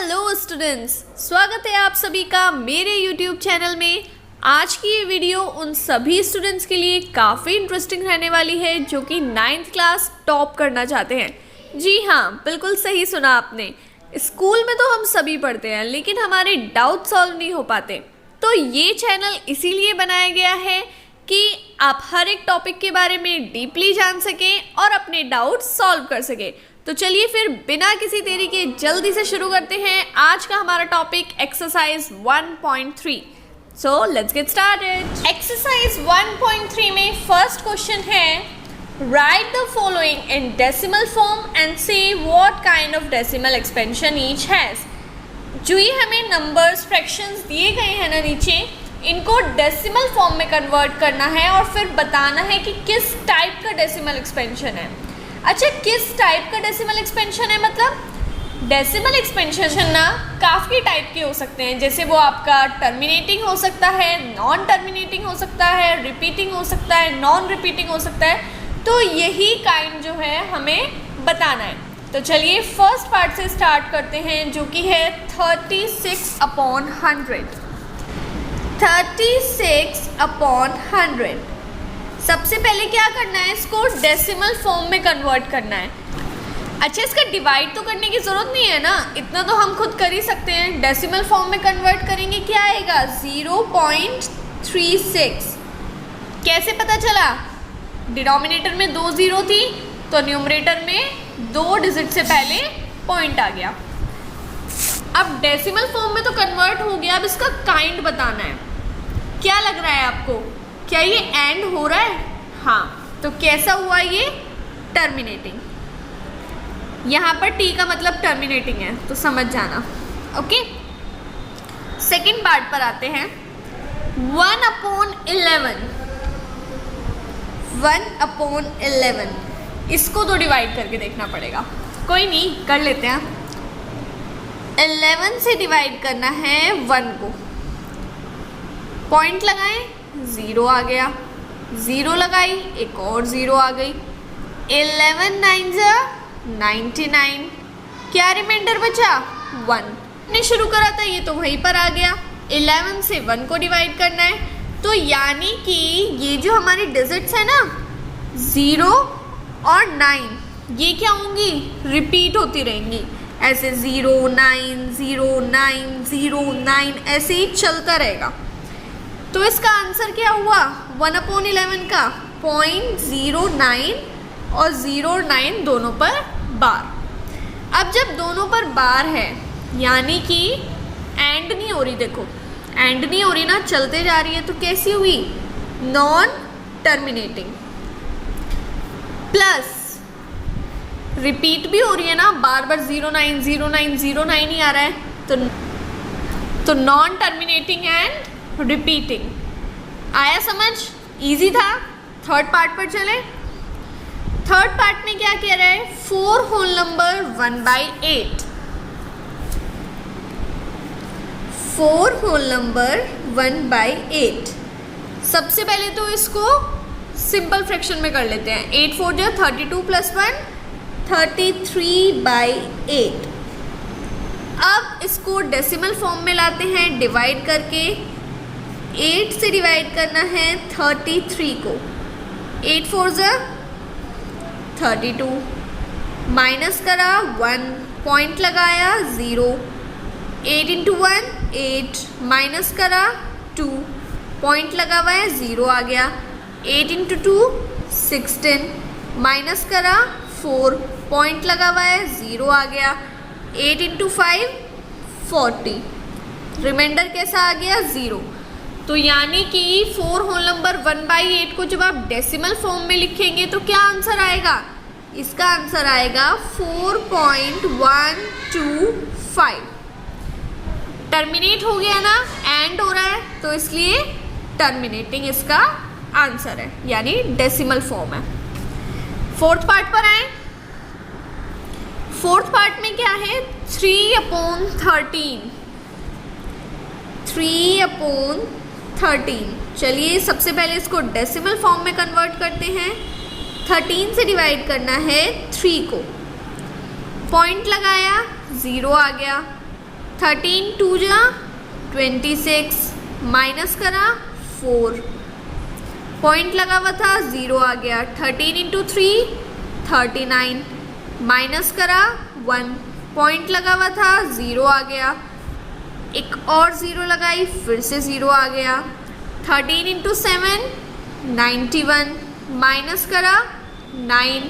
Hello students, स्वागत है आप सभी का मेरे यूट्यूब चैनल में। आज की ये वीडियो उन सभी स्टूडेंट्स के लिए काफ़ी इंटरेस्टिंग रहने वाली है जो कि 9th क्लास टॉप करना चाहते हैं। जी हाँ, बिल्कुल सही सुना आपने। स्कूल में तो हम सभी पढ़ते हैं लेकिन हमारे डाउट सॉल्व नहीं हो पाते, तो ये चैनल इसीलिए बनाया गया है कि आप हर एक टॉपिक के बारे में डीपली जान सकें और अपने डाउट सॉल्व कर सकें। तो चलिए फिर बिना किसी देरी के जल्दी से शुरू करते हैं। आज का हमारा topic exercise 1.3। So let's get started. Exercise 1.3 में फर्स्ट क्वेश्चन है, write the following in decimal form and say what kind of decimal expansion each has. जो ये हमें नंबर्स फ्रैक्शंस दिए गए हैं ना नीचे, इनको डेसिमल फॉर्म में कन्वर्ट करना है और फिर बताना है कि किस टाइप का डेसिमल एक्सपेंशन है। अच्छा, किस टाइप का डेसिमल एक्सपेंशन है मतलब डेसिमल एक्सपेंशन ना काफ़ी टाइप के हो सकते हैं। जैसे वो आपका टर्मिनेटिंग हो सकता है, नॉन टर्मिनेटिंग हो सकता है, रिपीटिंग हो सकता है, नॉन रिपीटिंग हो सकता है। तो यही काइंड जो है हमें बताना है। तो चलिए फर्स्ट पार्ट से स्टार्ट करते हैं जो कि है 36/100। 36/100। सबसे पहले क्या करना है, इसको डेसिमल फॉर्म में कन्वर्ट करना है। अच्छा, इसका डिवाइड तो करने की ज़रूरत नहीं है ना, इतना तो हम खुद कर ही सकते हैं। डेसिमल फॉर्म में कन्वर्ट करेंगे, क्या आएगा 0.36। कैसे पता चला? डिनोमिनेटर में 2 0 थी तो न्यूमरेटर में 2 डिजिट से पहले पॉइंट आ गया। अब डेसिमल फॉर्म में तो कन्वर्ट हो गया, अब इसका काइंड बताना है। क्या लग रहा है आपको, क्या ये एंड हो रहा है? हाँ, तो कैसा हुआ ये? टर्मिनेटिंग। यहाँ पर टी का मतलब टर्मिनेटिंग है, तो समझ जाना। ओके, सेकेंड पार्ट पर आते हैं। 1/11। 1/11 इसको तो डिवाइड करके देखना पड़ेगा, कोई नहीं, कर लेते हैं। 11 से डिवाइड करना है 1 को, पॉइंट लगाएं, 0 आ गया, 0 लगाई, एक और 0 आ गई। 11 9 99। क्या रिमाइंडर बचा? 1। ने शुरू करा था ये तो वहीं पर आ गया। 11 से 1 को डिवाइड करना है, तो यानी कि ये जो हमारी डिजिट्स है ना 0 और 9, ये क्या होंगी? रिपीट होती रहेंगी। ऐसे 0 9 0 9 0 9 ऐसे ही चलता रहेगा। तो इसका आंसर क्या हुआ 1/11 का? 0.09 और 0 और 9 दोनों पर बार। अब जब दोनों पर बार है यानी कि एंड नहीं हो रही, देखो एंड नहीं हो रही ना, चलते जा रही है, तो कैसी हुई? Non terminating. प्लस रिपीट भी हो रही है ना, बार बार 09 09 09 ही आ रहा है, तो नॉन टर्मिनेटिंग एंड रिपीटिंग। आया समझ? इजी था। थर्ड पार्ट पर चले। थर्ड पार्ट में क्या कह रहा है? 4 होल नंबर 1/8। 4 whole number 1/8। सबसे पहले तो इसको सिंपल फ्रैक्शन में कर लेते हैं। 8 4 जो 32 + 1 33/8। अब इसको डेसिमल फॉर्म में लाते हैं, डिवाइड करके 8 से डिवाइड करना है 33 को। 8 4 32, माइनस करा 1, पॉइंट लगाया 0। 8 × 1 8, माइनस करा 2, पॉइंट लगा हुआ है 0 आ गया। 8 × 2 16, माइनस करा 4, पॉइंट लगा हुआ है 0 आ गया। 8 × 5 40, रिमाइंडर कैसा आ गया? 0। तो यानी कि 4 होल नंबर 1/8 को जब आप डेसिमल फॉर्म में लिखेंगे तो क्या आंसर आएगा? इसका आंसर आएगा 4.125। टर्मिनेट हो गया ना, एंड हो रहा है, तो इसलिए टर्मिनेटिंग इसका आंसर है, यानी डेसिमल फॉर्म है। फोर्थ पार्ट पर आए। फोर्थ पार्ट में क्या है? 3/13। 3/13। चलिए सबसे पहले इसको डेसिमल फॉर्म में कन्वर्ट करते हैं। 13 से डिवाइड करना है 3 को, पॉइंट लगाया 0 आ गया। 13 2 जा 26, माइनस करा 4, पॉइंट लगा हुआ था 0 आ गया। 13 इंटू 3 39, माइनस करा 1, पॉइंट लगा हुआ था 0 आ गया। एक और 0 लगाई, फिर से 0 आ गया। 13 इंटू 7 91, माइनस करा 9,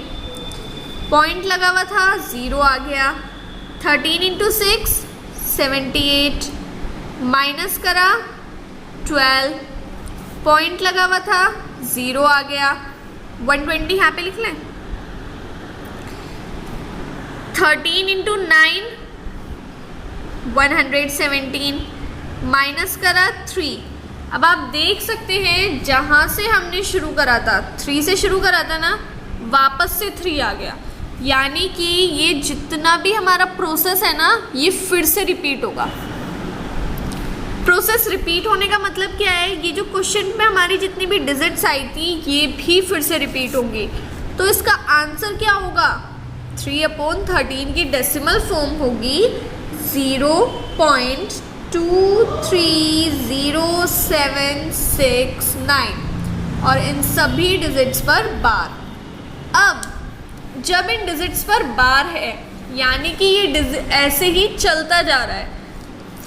पॉइंट लगा हुआ था 0 आ गया। 13 इंटू 6 78, माइनस करा 12, पॉइंट लगा हुआ था 0 आ गया। 120 यहाँ पे लिख लें। 13 इंटू 9 117, माइनस करा 3। अब आप देख सकते हैं जहाँ से हमने शुरू करा था 3 से शुरू करा था ना, वापस से 3 आ गया, यानी कि ये जितना भी हमारा प्रोसेस है ना ये फिर से रिपीट होगा। प्रोसेस रिपीट होने का मतलब क्या है, ये जो क्वेश्चन में हमारी जितनी भी डिजिट्स आई थी ये भी फिर से रिपीट होंगी। तो इसका आंसर क्या होगा, 3/13 की डेसिमल फॉर्म होगी 0.230769 और इन सभी डिजिट्स पर बार। अब जब इन डिजिट्स पर बार है यानी कि ये ऐसे ही चलता जा रहा है,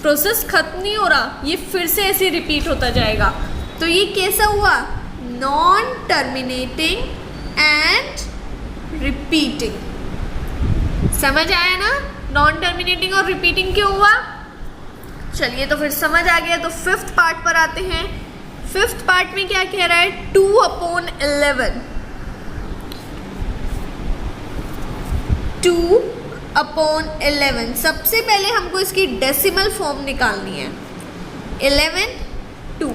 प्रोसेस खत्म नहीं हो रहा, ये फिर से ऐसे रिपीट होता जाएगा। तो ये कैसा हुआ, नॉन टर्मिनेटिंग एंड रिपीटिंग। समझ आया ना, नॉन टर्मिनेटिंग और रिपीटिंग क्यों हुआ। चलिए तो फिर समझ आ गया। तो 5th पार्ट पर आते हैं। 5th पार्ट में क्या कह रहा है, 2/11 2/11। सबसे पहले हमको इसकी डेसिमल फॉर्म निकालनी है। 11 2,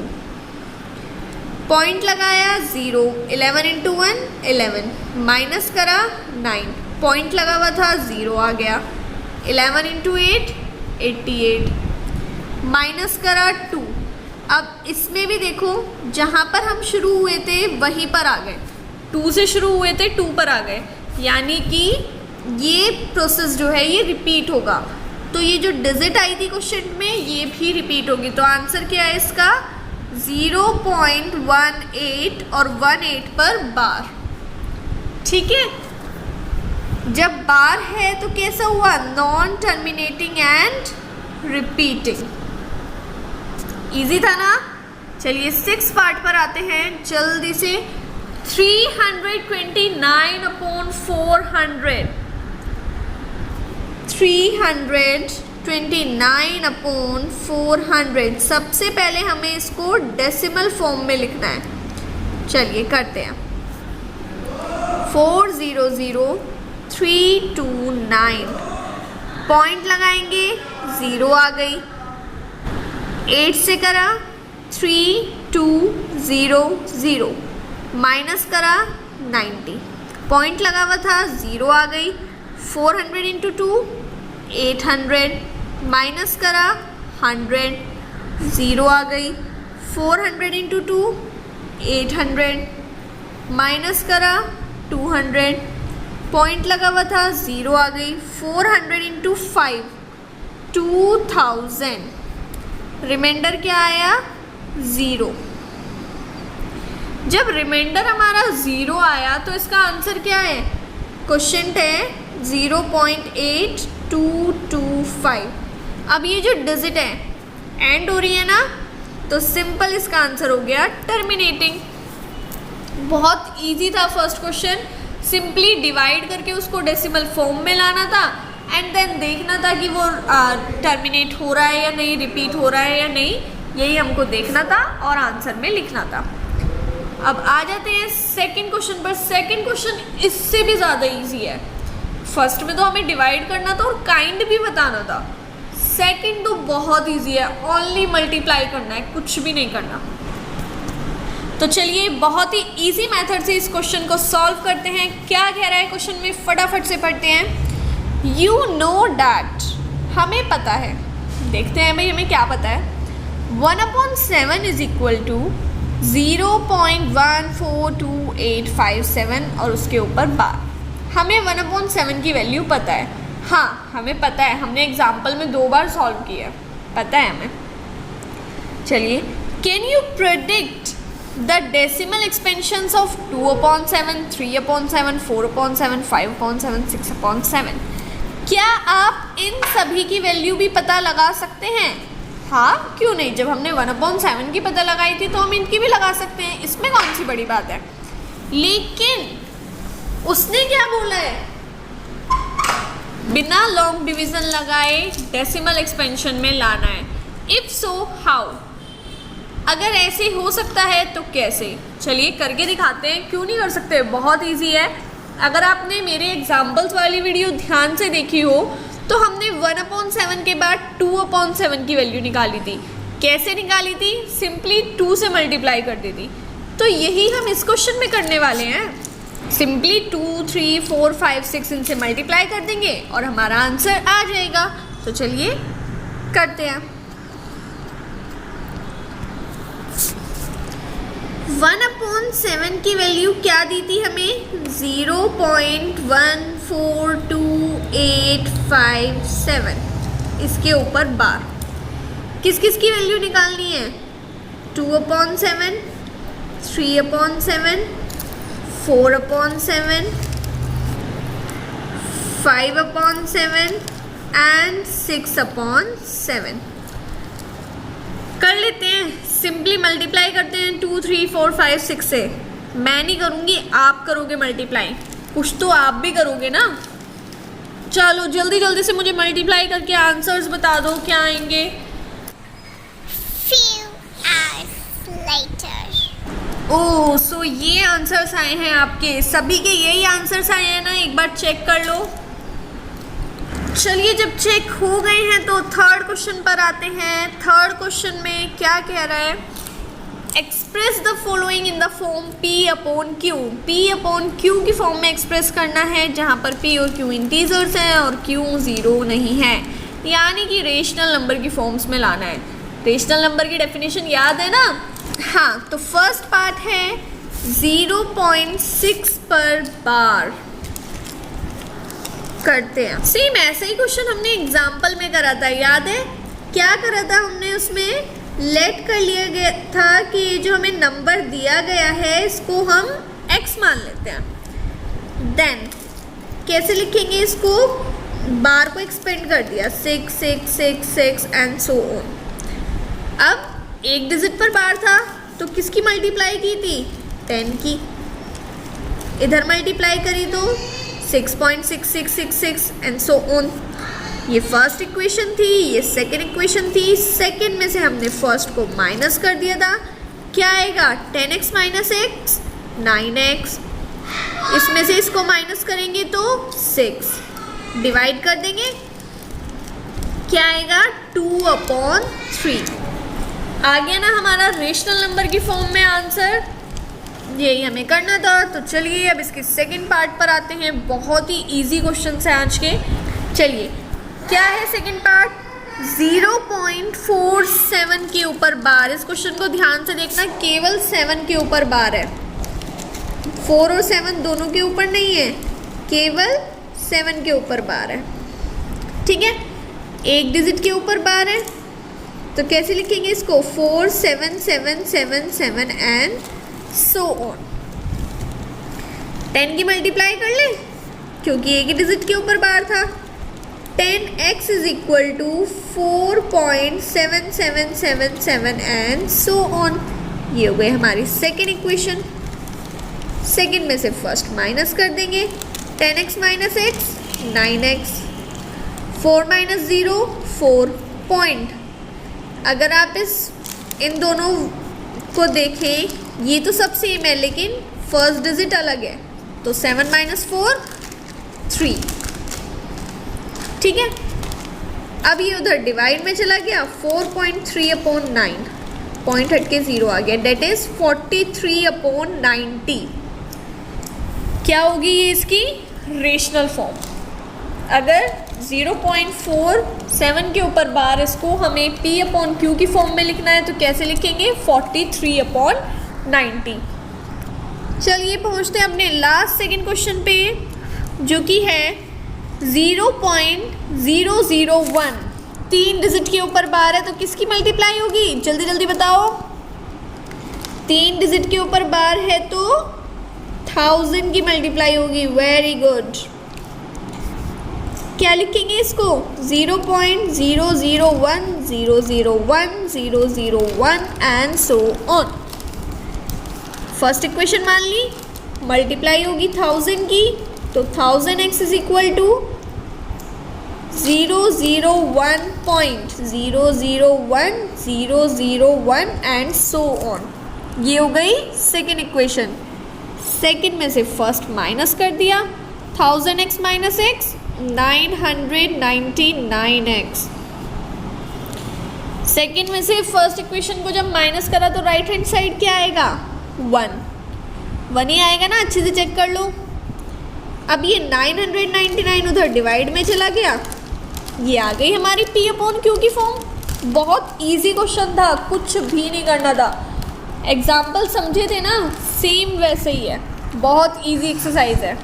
पॉइंट लगाया 0, 11 इंटू 1 11, माइनस करा 9, पॉइंट लगा हुआ था 0 आ गया। 11 इंटू 8 88, माइनस करा 2। अब इसमें भी देखो जहाँ पर हम शुरू हुए थे वहीं पर आ गए, 2 से शुरू हुए थे 2 पर आ गए, यानी कि ये प्रोसेस जो है ये रिपीट होगा। तो ये जो डिजिट आई थी क्वेश्चन में ये भी रिपीट होगी। तो आंसर क्या है इसका, 0.18 और 18 पर बार। ठीक है, जब बार है तो कैसा हुआ, non terminating and repeating. Easy था ना। चलिए 6 पार्ट पर आते हैं जल्दी से। 329/400, 329/400। सबसे पहले हमें इसको डेसिमल फॉर्म में लिखना है। चलिए करते हैं। 400329, पॉइंट लगाएंगे 0 आ गई। 8 से करा 3200, माइनस करा 90, पॉइंट लगा हुआ था 0 आ गई। 400 इंटू 2 800, माइनस करा 100, 0 आ गई। 400 इंटू 2 800, माइनस करा 200, पॉइंट लगा हुआ था 0 आ गई। 400 इंटू 5 2000, रिमाइंडर क्या आया 0। जब रिमाइंडर हमारा 0 आया तो इसका आंसर क्या है, क्वेश्चन है 0.8225। अब ये जो डिजिट है एंड हो रही है ना, तो सिंपल इसका आंसर हो गया टर्मिनेटिंग। बहुत इजी था फर्स्ट क्वेश्चन, सिंपली डिवाइड करके उसको डेसिमल फॉर्म में लाना था एंड देन देखना था कि वो टर्मिनेट हो रहा है या नहीं, रिपीट हो रहा है या नहीं, यही हमको देखना था और आंसर में लिखना था। अब आ जाते हैं सेकंड क्वेश्चन पर। सेकंड क्वेश्चन इससे भी ज़्यादा इजी है। फर्स्ट में तो हमें डिवाइड करना था और काइंड भी बताना था। सेकंड तो बहुत इजी है, ओनली मल्टीप्लाई करना है, कुछ भी नहीं करना। तो चलिए बहुत ही इजी मेथड से इस क्वेश्चन को सॉल्व करते हैं। क्या कह रहा है क्वेश्चन में, फटाफट से पढ़ते हैं। यू नो डैट, हमें पता है, देखते हैं भाई हमें क्या पता है। 1/7 इज इक्वल टू 0.142857 और उसके ऊपर बार। हमें 1/7 की वैल्यू पता है। हाँ, हमें पता है, हमने एग्जाम्पल में 2 बार सॉल्व किया है, पता है हमें। चलिए, can you predict the decimal expansions of 2/7, 3/7, 4/7, 5/7, 6/7? क्या आप इन सभी की वैल्यू भी पता लगा सकते हैं? हाँ, क्यों नहीं, जब हमने 1/7 की पता लगाई थी तो हम इनकी भी लगा सकते हैं, इसमें कौन सी बड़ी बात है। लेकिन उसने क्या बोला है, बिना लॉन्ग डिवीजन लगाए डेसिमल एक्सपेंशन में लाना है। If so how? अगर ऐसे हो सकता है तो कैसे? चलिए करके दिखाते हैं, क्यों नहीं कर सकते, बहुत इजी है। अगर आपने मेरे एग्जाम्पल्स वाली वीडियो ध्यान से देखी हो तो हमने 1/7 के बाद 2/7 की वैल्यू निकाली थी। कैसे निकाली थी? सिंपली 2 से मल्टीप्लाई कर दी थी। तो यही हम इस क्वेश्चन में करने वाले हैं। सिंपली 2, 3, 4, 5, 6 इनसे मल्टीप्लाई कर देंगे और हमारा आंसर आ जाएगा। तो चलिए करते हैं। 1/7 की वैल्यू क्या दी थी हमें? 0.142857। इसके ऊपर बार। किस किस की वैल्यू निकालनी है? 2/7, 3/7, 4/7, 5/7 एंड 6/7। कर लेते हैं, सिंपली मल्टीप्लाई करते हैं 2, 3, 4, 5, 6 से। मैं नहीं करूँगी, आप करोगे मल्टीप्लाई, कुछ तो आप भी करोगे ना। चलो जल्दी जल्दी से मुझे मल्टीप्लाई करके आंसर्स बता दो, क्या आएंगे। Few hours later. ओह, सो ये आंसर्स आए हैं आपके, सभी के यही आंसर्स आए हैं ना, एक बार चेक कर लो। चलिए जब चेक हो गए हैं तो थर्ड क्वेश्चन पर आते हैं। थर्ड क्वेश्चन में क्या कह रहा है? Express the following in the form P/Q। P/Q की फॉर्म में एक्सप्रेस करना है, जहाँ पर P और Q इंटीजर्स हैं और Q 0 नहीं है, यानी कि रेशनल नंबर की फॉर्म्स में लाना है। रेशनल नंबर की डेफिनेशन याद है ना? हाँ, तो फर्स्ट पार्ट है 0.6 पर बार। करते हैं, सेम ऐसा ही क्वेश्चन हमने एग्जाम्पल में करा था, याद है? क्या करा था हमने? उसमें लेट कर लिया गया था कि जो हमें नंबर दिया गया है इसको हम x मान लेते हैं। देन कैसे लिखेंगे इसको? बार को एक्सपेंड कर दिया, 6, 6, 6, 6 एंड सो ऑन। अब एक डिजिट पर बार था तो किसकी मल्टीप्लाई की थी? 10 की। इधर मल्टीप्लाई करी तो 6.6666 एंड सो ऑन। ये फर्स्ट इक्वेशन थी, ये सेकेंड इक्वेशन थी। सेकेंड में से हमने फर्स्ट को माइनस कर दिया था, क्या आएगा? 10x minus x 9x। इसमें से इसको माइनस करेंगे तो 6, डिवाइड कर देंगे, क्या आएगा? 2/3। आ गया ना हमारा रेशनल नंबर की फॉर्म में आंसर। यही हमें करना था। तो चलिए अब इसके सेकंड पार्ट पर आते हैं। बहुत ही इजी क्वेश्चन है आज के। चलिए क्या है सेकंड पार्ट? 0.47 के ऊपर बार। इस क्वेश्चन को ध्यान से देखना, केवल 7 के ऊपर बार है, 4 और 7 दोनों के ऊपर नहीं है, केवल 7 के ऊपर बार है। ठीक है, एक डिजिट के ऊपर बार है, तो कैसे लिखेंगे इसको? 4, 7, 7, 7, 7 एंड सो ऑन। 10 की मल्टीप्लाई कर ले, क्योंकि एक ही डिजिट के ऊपर बार था। 10x is equal to 4.7777 and so on. ये हो गई हमारी सेकेंड इक्वेशन। सेकेंड में से फर्स्ट माइनस कर देंगे, 10x minus x 9x, 4 minus 0 4 point. अगर आप इन दोनों को देखें, ये तो सब सेम है लेकिन फर्स्ट डिजिट अलग है, तो 7 माइनस 4 3। ठीक है, अब ये उधर डिवाइड में चला गया, 4.3/9, पॉइंट हट के 0 आ गया, डेट इज 43/90। क्या होगी ये इसकी रेशनल फॉर्म? अगर 0.47 के ऊपर बार इसको हमें P/Q की फॉर्म में लिखना है तो कैसे लिखेंगे? 43/90। चलिए पहुंचते हैं अपने लास्ट सेकंड क्वेश्चन पे, जो कि है 0.001 3 डिजिट के ऊपर बार है तो किसकी मल्टीप्लाई होगी? जल्दी जल्दी बताओ। 3 डिजिट के ऊपर बार है तो 1000 की मल्टीप्लाई होगी। Very good. क्या लिखेंगे इसको? 0.001 001 001 and so on. First equation मान ली, मल्टीप्लाई होगी 1000 की तो 1000x is equal to 001.001 and so on. ये हो गई सेकेंड इक्वेशन। सेकेंड में से फर्स्ट माइनस कर दिया, 1000x minus x 999x। Second में से फर्स्ट इक्वेशन को जब माइनस करा तो राइट हैंड साइड क्या आएगा? 1 ही आएगा ना, अच्छे से चेक कर लो। अब ये 999 उधर डिवाइड में चला गया, ये आ गई हमारी P अपॉन Q की फॉर्म। बहुत इजी क्वेश्चन था, कुछ भी नहीं करना था। एग्जाम्पल समझे थे ना, सेम वैसे ही है, बहुत इजी एक्सरसाइज है।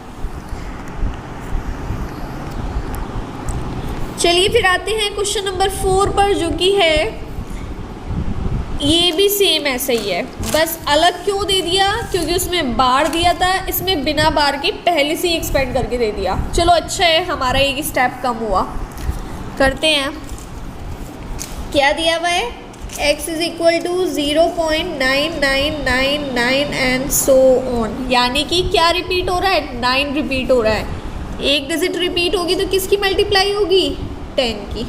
चलिए फिर आते हैं क्वेश्चन नंबर 4 पर, जो कि है ये भी सेम ऐसे ही है, बस अलग क्यों दे दिया? क्योंकि उसमें बार दिया था, इसमें बिना बार के पहले से ही एक्सपेंड करके दे दिया। चलो अच्छा है, हमारा एक स्टेप कम हुआ। करते हैं, क्या दिया हुआ है? x is equal to 0.9999 and so on. यानी कि क्या रिपीट हो रहा है? 9 रिपीट हो रहा है। एक डिजिट रिपीट होगी तो किसकी मल्टीप्लाई होगी? 10 की।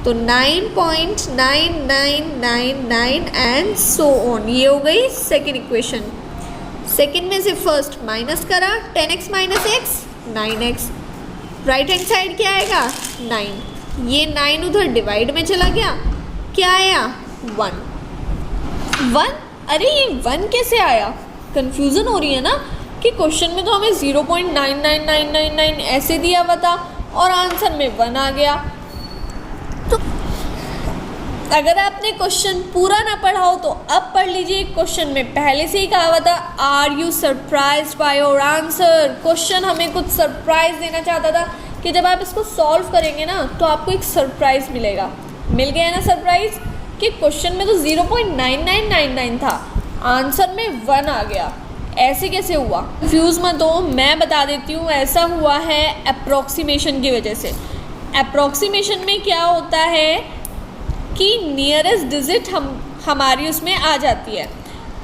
तो 9.9999 एंड सो ऑन। ये हो गई सेकेंड इक्वेशन। सेकेंड में से फर्स्ट माइनस करा, 10x minus x 9x। Right hand side क्या आएगा? 9। ये 9 उधर डिवाइड में चला गया, क्या आया? 1। अरे ये 1 कैसे आया? कंफ्यूजन हो रही है ना कि क्वेश्चन में तो हमें 0.99999 ऐसे दिया हुआ था और आंसर में 1 आ गया। तो अगर आपने क्वेश्चन पूरा ना पढ़ा हो तो अब पढ़ लीजिए। क्वेश्चन में पहले से ही कहा हुआ था, are you surprised by your answer. Question हमें कुछ सरप्राइज देना चाहता था कि जब आप इसको सॉल्व करेंगे ना तो आपको एक सरप्राइज मिलेगा। मिल गया ना सरप्राइज कि क्वेश्चन में तो 0.9999 था, आंसर में 1 आ गया। ऐसे कैसे हुआ? कंफ्यूज मत हो, मैं बता देती हूँ। ऐसा हुआ है अप्रॉक्सीमेशन की वजह से। अप्रॉक्सीमेशन में क्या होता है कि नियरेस्ट डिजिट हमारी उसमें आ जाती है।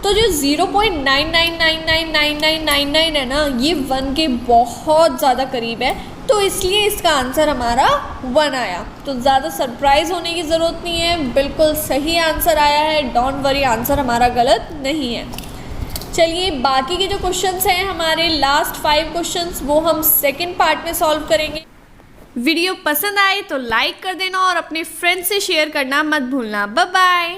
तो जो 0.99999999 है ना, ये 1 के बहुत ज़्यादा करीब है, तो इसलिए इसका आंसर हमारा 1 आया। तो ज़्यादा सरप्राइज होने की ज़रूरत नहीं है, बिल्कुल सही आंसर आया है। डोंट वरी, आंसर हमारा गलत नहीं है। चलिए बाकी के जो क्वेश्चंस हैं हमारे लास्ट 5 क्वेश्चंस, वो हम सेकंड पार्ट में सॉल्व करेंगे। वीडियो पसंद आए तो लाइक कर देना और अपने फ्रेंड्स से शेयर करना मत भूलना। Bye bye.